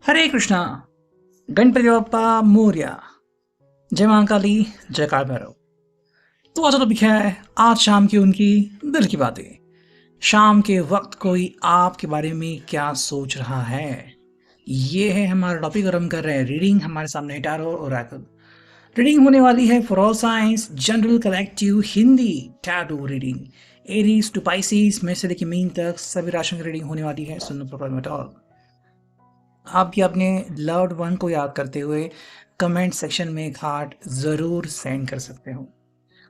हरे कृष्णा। गणपति बप्पा मोरया। जय महाकाली। जय काल भैरव। तो आज टॉपिक है आज शाम की उनकी दिल की बातें। शाम के वक्त कोई आपके बारे में क्या सोच रहा है, ये है हमारा टॉपिक। और हम कर रहे हैं रीडिंग। हमारे सामने है टैरो और ओरेकल। रीडिंग होने वाली है for all signs general collective Hindi tarot reading. Aries to Pisces में से लेकर मीन तक सभी राशियों की रीडिंग होने वाली है। सुनो प्रॉब्लम एट ऑल। आप भी अपने लव्ड वन को याद करते हुए कमेंट सेक्शन में एक हार्ट ज़रूर सेंड कर सकते हो।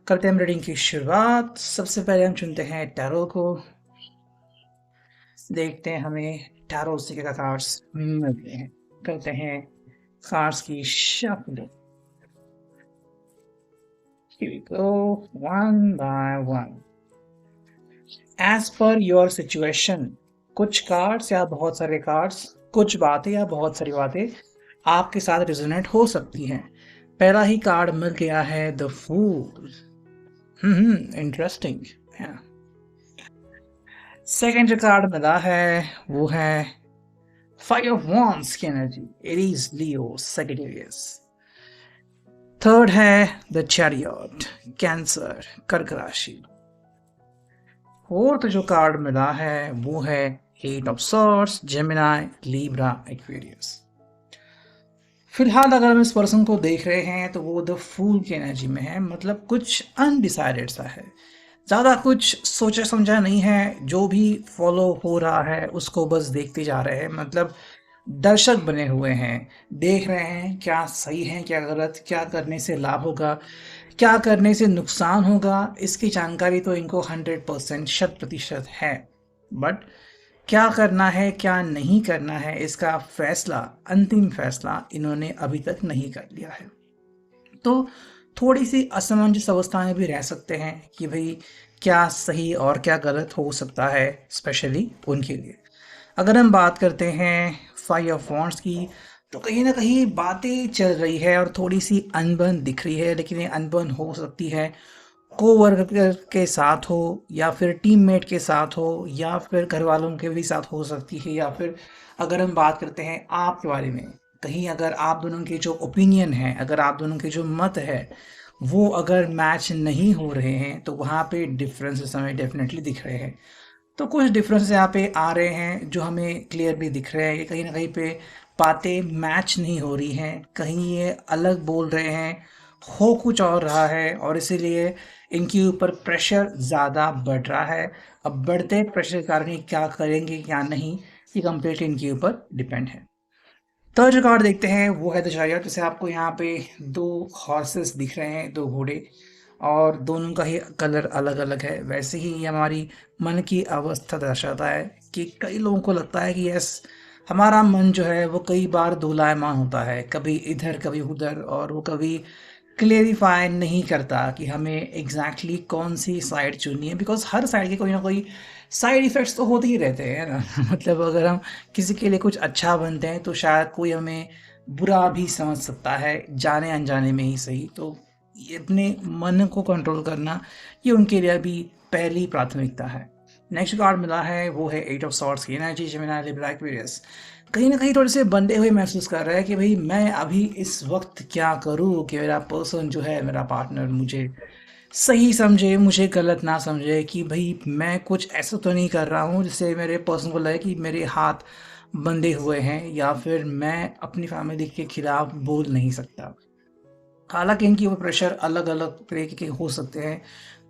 करते हैं हम रीडिंग की शुरुआत। सबसे पहले हम चुनते हैं टैरो को। देखते हैं हमें टैरो से क्या कार्ड्स मिलते हैं। करते हैं कार्ड्स की shuffling. Here we go, one by one. As per your situation, कुछ कार्ड्स या बहुत सारे कार्ड्स, कुछ बातें या बहुत सारी बातें आपके साथ रिजोनेट हो सकती हैं। पहला ही कार्ड मिल गया है द फूल। इंटरेस्टिंग। सेकंड जो कार्ड मिला है वो है फाइव ऑफ वॉन्ड्स की energy, Aries, Leo, Sagittarius. Third है द चैरियट, कैंसर, कर्क राशि। फोर्थ जो कार्ड मिला है वो है eight of swords, Gemini, Libra, Aquarius. फिलहाल अगर हम इस पर्सन को देख रहे हैं तो वो द फूल की एनर्जी में है, मतलब कुछ अनडिसाइडेड सा है, ज़्यादा कुछ सोचा समझा नहीं है। जो भी फॉलो हो रहा है उसको बस देखते जा रहे हैं, मतलब दर्शक बने हुए हैं। देख रहे हैं क्या सही है क्या गलत, क्या करने से लाभ होगा क्या करने से नुकसान होगा। इसकी जानकारी तो इनको 100% शत प्रतिशत है, बट क्या करना है क्या नहीं करना है इसका फैसला, अंतिम फैसला इन्होंने अभी तक नहीं कर लिया है। तो थोड़ी सी असमंजस अवस्था में भी रह सकते हैं कि भाई क्या सही और क्या गलत हो सकता है, स्पेशली उनके लिए। अगर हम बात करते हैं फाइव ऑफ वॉन्ड्स की, तो कहीं ना कहीं बातें चल रही है और थोड़ी सी अनबन दिख रही है, लेकिन ये अनबन हो सकती है कोवर्कर के साथ हो, या फिर टीममेट के साथ हो, या फिर घर वालों के भी साथ हो सकती है, या फिर अगर हम बात करते हैं आपके बारे में, कहीं अगर आप दोनों के जो ओपिनियन है, अगर आप दोनों के जो मत है वो अगर मैच नहीं हो रहे हैं तो वहाँ पे डिफरेंसेस हमें डेफिनेटली दिख रहे हैं। तो कुछ डिफरेंस यहाँ पे आ रहे हैं जो हमें क्लियर भी दिख रहे हैं कि कहीं ना कहीं पे बातें मैच नहीं हो रही हैं, कहीं ये अलग बोल रहे हैं, हो कुछ और रहा है, और इसीलिए इनके ऊपर प्रेशर ज़्यादा बढ़ रहा है। अब बढ़ते प्रेशर के कारण ये क्या करेंगे क्या नहीं, ये कम्प्लीटली इनके ऊपर डिपेंड है। थर्ड जो कार्ड देखते हैं वो है द चैरियट। जैसे आपको यहाँ पे दो हॉर्सेस दिख रहे हैं, दो घोड़े, और दोनों का ही कलर अलग अलग है। वैसे ही ये हमारी मन की अवस्था दर्शाता है कि कई लोगों को लगता है कि यस, हमारा मन जो है वो कई बार दोलायमान होता है, कभी इधर कभी उधर, और वो कभी क्लेरिफाई नहीं करता कि हमें एग्जैक्टली कौन सी साइड चुननी है, बिकॉज हर साइड के कोई ना कोई साइड इफ़ेक्ट्स तो होते ही रहते हैं ना। मतलब अगर हम किसी के लिए कुछ अच्छा बनते हैं तो शायद कोई हमें बुरा भी समझ सकता है, जाने अनजाने में ही सही। तो ये अपने मन को कंट्रोल करना, ये उनके लिए अभी पहली प्राथमिकता है। नेक्स्ट कार्ड मिला है वो है एट ऑफ सॉर्ड्स की एनर्जी, जेमिनी, लिब्रा, एक्वेरियस। कहीं ना कहीं थोड़े से बंधे हुए महसूस कर रहा है कि भाई मैं अभी इस वक्त क्या करूँ कि मेरा पर्सन जो है, मेरा पार्टनर मुझे सही समझे, मुझे गलत ना समझे, कि भाई मैं कुछ ऐसा तो नहीं कर रहा हूँ जिससे मेरे पर्सन को लगे कि मेरे हाथ बंधे हुए हैं, या फिर मैं अपनी फैमिली के खिलाफ बोल नहीं सकता। हालांकि इनके ऊपर प्रेशर अलग अलग तरीके के हो सकते हैं।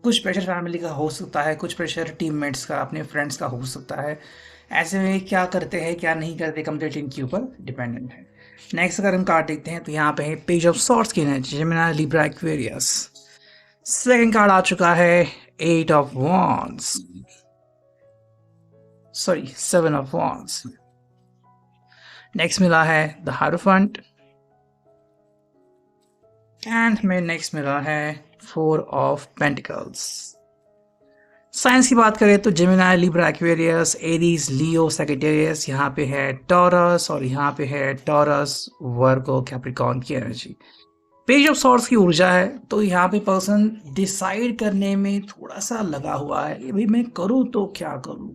कुछ प्रेशर फैमिली का हो सकता है, कुछ प्रेशर टीममेट्स का, अपने फ्रेंड्स का हो सकता है। ऐसे में क्या करते हैं क्या नहीं करते कंप्लीट इनके ऊपर डिपेंडेंट है। नेक्स्ट अगर हम कार्ड देखते हैं तो यहाँ पे है पेज ऑफ सॉर्ड्स की energy, Gemini, Libra, Aquarius. Second card आ चुका है eight of wands, sorry seven of wands. Next मिला है द हायरोफेंट, एंड हमें नेक्स्ट मिला है फोर ऑफ पेंटिकल्स। साइंस की बात करें तो Gemini, Libra, Aquarius, Aries, Leo, Sagittarius. यहाँ पे है टॉरस, और यहाँ पे है टॉरस, वर्गो, कैप्रिकॉर्न की एनर्जी। पेज ऑफ सॉर्ड्स की ऊर्जा है, तो यहाँ पे पर्सन डिसाइड करने में थोड़ा सा लगा हुआ है कि भाई मैं करूँ तो क्या करूँ,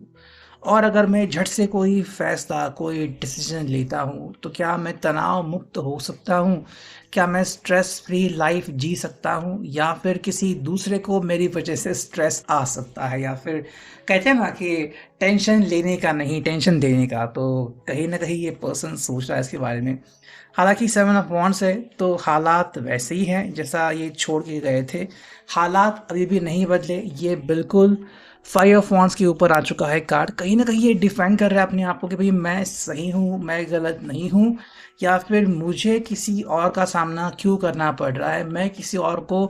और अगर मैं झट से कोई फैसला, कोई डिसीजन लेता हूँ, तो क्या मैं तनाव मुक्त हो सकता हूँ? क्या मैं स्ट्रेस फ्री लाइफ जी सकता हूँ? या फिर किसी दूसरे को मेरी वजह से स्ट्रेस आ सकता है? या फिर कहते हैं ना कि टेंशन लेने का नहीं, टेंशन देने का। तो कहीं न कहीं ये पर्सन सोच रहा है इसके बारे में। हालाँकि 7 ऑफ वांड्स है, तो हालात वैसे ही हैं जैसा ये छोड़ के गए थे। हालात अभी भी नहीं बदले, ये बिल्कुल 5 ऑफ वांड्स के ऊपर आ चुका है कार्ड। कहीं न कहीं ये डिफाइन कर रहा है अपने आप को कि भई मैं सही हूँ, मैं गलत नहीं हूँ, या फिर मुझे किसी और का सामना क्यों करना पड़ रहा है, मैं किसी और को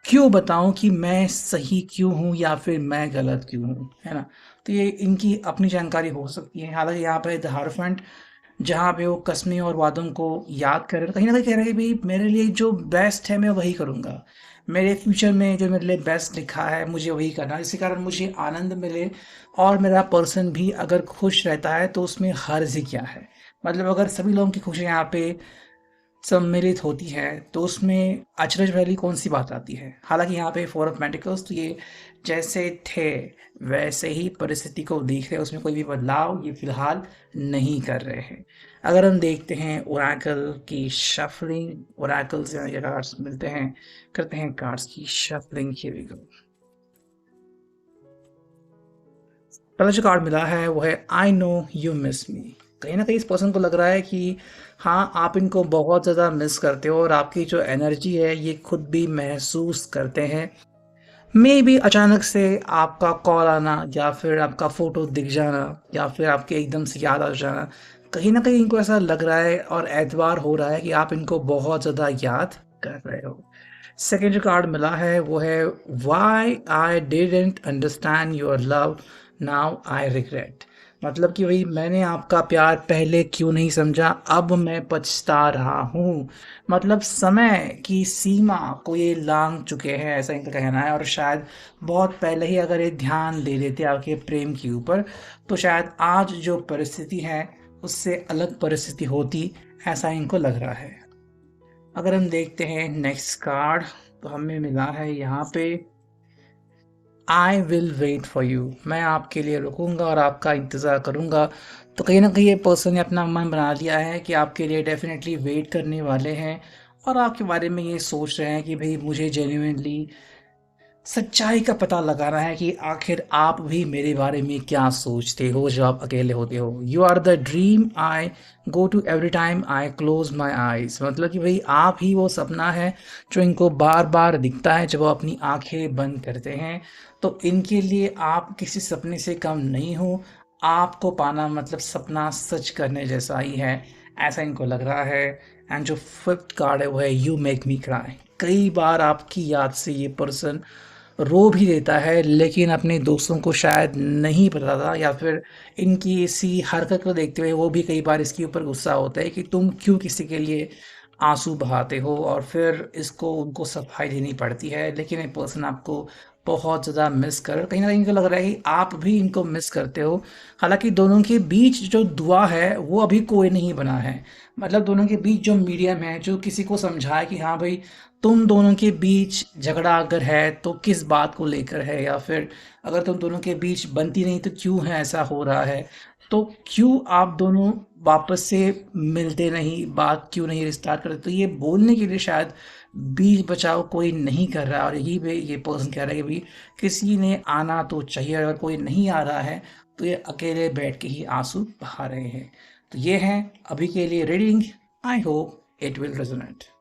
क्यों बताऊँ कि मैं सही क्यों हूँ या फिर मैं गलत क्यों हूँ, है ना? तो ये इनकी अपनी जानकारी हो सकती है। हालाँकि यहाँ पे द हायरोफेंट, जहाँ पे वो कस्में और वादों को याद कर रहे हैं, तो कहीं न कहीं कह रहे हैं कि भई मेरे लिए जो बेस्ट है मैं वही करूँगा। मेरे फ्यूचर में जो मेरे लिए बेस्ट लिखा है मुझे वही करना है, इसी कारण मुझे आनंद मिले और मेरा पर्सन भी अगर खुश रहता है तो उसमें हर्ज ही क्या है? मतलब अगर सभी लोगों की खुशी यहाँ पे सम्मिलित होती है, तो उसमें अचरज वाली कौन-सी बात आती है? हालाँकि यहाँ पे 4 ऑफ पेंटिकल्स, तो ये जैसे थे, वैसे ही परिस्थिति को देख रहे हैं, उसमें कोई भी बदलाव ये फ़िलहाल नहीं कर रहे हैं। अगर हम देखते हैं ओरेकल की शफलिंग, ओरेकल से ये कार्ड्स मिलते हैं, करते हैं कार्ड्स की शफलिंग, हियर वी गो। पहला जो कार्ड मिला है वो है आई नो यू मिस मी। कहीं ना कहीं इस पर्सन को लग रहा है कि हाँ, आप इनको बहुत ज़्यादा मिस करते हो और आपकी जो एनर्जी है ये खुद भी महसूस करते हैं। मे बी अचानक से आपका कॉल आना, या फिर आपका फ़ोटो दिख जाना, या फिर आपके एकदम से याद आ जाना, कहीं ना कहीं इनको ऐसा लग रहा है और एतबार हो रहा है कि आप इनको बहुत ज़्यादा याद कर रहे हो। सेकेंड जो कार्ड मिला है वो है why I didn't understand your love, now I regret. मतलब कि वही, मैंने आपका प्यार पहले क्यों नहीं समझा, अब मैं पछता रहा हूँ। मतलब समय की सीमा को ये लांघ चुके हैं, ऐसा इनका कहना है। और शायद बहुत पहले ही अगर ये ध्यान दे देते आपके प्रेम के ऊपर, तो शायद आज जो परिस्थिति है उससे अलग परिस्थिति होती, ऐसा इनको लग रहा है। अगर हम देखते हैं नेक्स्ट कार्ड, तो हमें मिला है यहाँ पे I will wait for you. मैं आपके लिए रुकूंगा और आपका इंतज़ार करूंगा। तो कहीं ना कहीं ये पर्सन ने अपना मन बना लिया है कि आपके लिए डेफिनेटली वेट करने वाले हैं, और आपके बारे में ये सोच रहे हैं कि भाई मुझे जेन्युइनली सच्चाई का पता लगाना है कि आखिर आप भी मेरे बारे में क्या सोचते हो जब आप अकेले होते हो। You are the dream I go to every time I close my eyes. मतलब कि भाई आप ही वो सपना है जो इनको बार बार दिखता है जब वो अपनी आंखें बंद करते हैं। तो इनके लिए आप किसी सपने से कम नहीं हो। आपको पाना मतलब सपना सच करने जैसा ही है, ऐसा इनको लग रहा है। एंड जो फिफ्थ कार्ड है वो है यू मेक मी क्राई। कई बार आपकी याद से ये पर्सन रो भी देता है, लेकिन अपने दोस्तों को शायद नहीं पता था, या फिर इनकी इसी हरकत को देखते हुए वो भी कई बार इसके ऊपर गुस्सा होता है कि तुम क्यों किसी के लिए आंसू बहाते हो, और फिर इसको उनको सफाई देनी पड़ती है। लेकिन ये पर्सन आपको बहुत ज़्यादा मिस कर, कहीं ना कहीं इनको लग रहा है कि आप भी इनको मिस करते हो। हालांकि दोनों के बीच जो दुआ है वो अभी कोई नहीं बना है। मतलब दोनों के बीच जो मीडियम है, जो किसी को समझाए कि हाँ भाई, तुम दोनों के बीच झगड़ा अगर है तो किस बात को लेकर है, या फिर अगर तुम दोनों के बीच बनती नहीं तो क्यों है, ऐसा हो रहा है, तो क्यों आप दोनों वापस से मिलते नहीं, बात क्यों नहीं रिस्टार्ट करते। तो ये बोलने के लिए शायद बीच बचाव कोई नहीं कर रहा है, और यही पे ये पर्सन कह रहा है कि भाई किसी ने आना तो चाहिए, अगर कोई नहीं आ रहा है तो ये अकेले बैठ के ही आंसू बहा रहे हैं। तो ये है अभी के लिए reading. I hope it will resonate.